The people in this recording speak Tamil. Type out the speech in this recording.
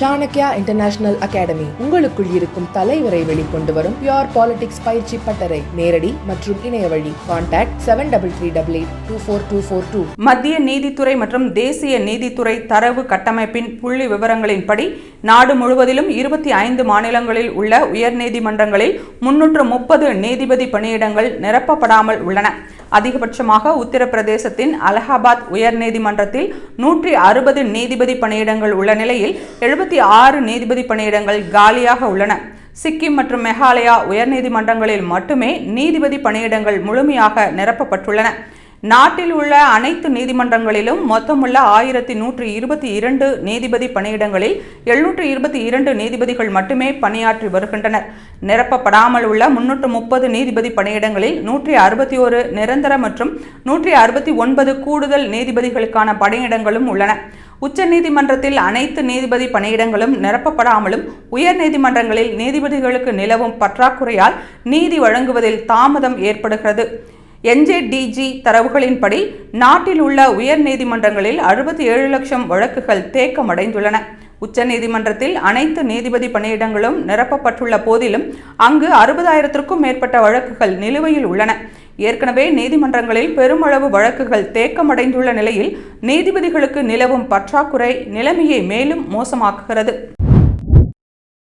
சாணக்யா இன்டர்நேஷனல் அகாடமி உங்களுக்குள் இருக்கும் தலைவரை வெளிக்கொண்டு வரும் பியூர் பாலிடிக்ஸ் பயிற்சி பட்டறை. நேரடி மற்றும் இணைய வழி. கான்டாக்ட் 7338824242. மத்திய நீதித்துறை மற்றும் தேசிய நீதித்துறை தரவு கட்டமைப்பின் புள்ளி விவரங்களின்படி நாடு முழுவதிலும் 25 மாநிலங்களில் உள்ள உயர்நீதிமன்றங்களில் 330 நீதிபதி பணியிடங்கள் நிரப்பப்படாமல் உள்ளன. அதிகபட்சமாக உத்தரப்பிரதேசத்தின் அலகாபாத் உயர்நீதிமன்றத்தில் 160 நீதிபதி பணியிடங்கள் உள்ள நிலையில் 76 நீதிபதி பணியிடங்கள் காலியாக உள்ளன. சிக்கிம் மற்றும் மேகாலயா உயர்நீதிமன்றங்களில் மட்டுமே நீதிபதி பணியிடங்கள் முழுமையாக நிரப்பப்பட்டுள்ளன. நாட்டில் உள்ள அனைத்து நீதிமன்றங்களிலும் மொத்தமுள்ள 1122 நீதிபதி பணியிடங்களில் 722 நீதிபதிகள் மட்டுமே பணியாற்றி வருகின்றனர். நிரப்பப்படாமல் உள்ள 330 நீதிபதி பணியிடங்களில் 161 நிரந்தர மற்றும் 169 கூடுதல் நீதிபதிகளுக்கான பணியிடங்களும் உள்ளன. உச்ச நீதிமன்றத்தில் அனைத்து நீதிபதி பணியிடங்களும் நிரப்பப்படாமலும் உயர் நீதிமன்றங்களில் நீதிபதிகளுக்கு நிலவும் பற்றாக்குறையால் நீதி வழங்குவதில் தாமதம் ஏற்படுகிறது. NJDG தரவுகளின்படி நாட்டில் உள்ள உயர் நீதிமன்றங்களில் 67 லட்சம் வழக்குகள் தேக்கமடைந்துள்ளன. உச்ச நீதிமன்றத்தில் அனைத்து நீதிபதி பணியிடங்களும் நிரப்பப்பட்டுள்ள போதிலும் அங்கு 60,000க்கும் மேற்பட்ட வழக்குகள் நிலுவையில் உள்ளன. ஏற்கனவே நீதிமன்றங்களில் பெருமளவு வழக்குகள் தேக்கமடைந்துள்ள நிலையில் நீதிபதிகளுக்கு நிலவும் பற்றாக்குறை நிலைமையை மேலும் மோசமாக்குகிறது.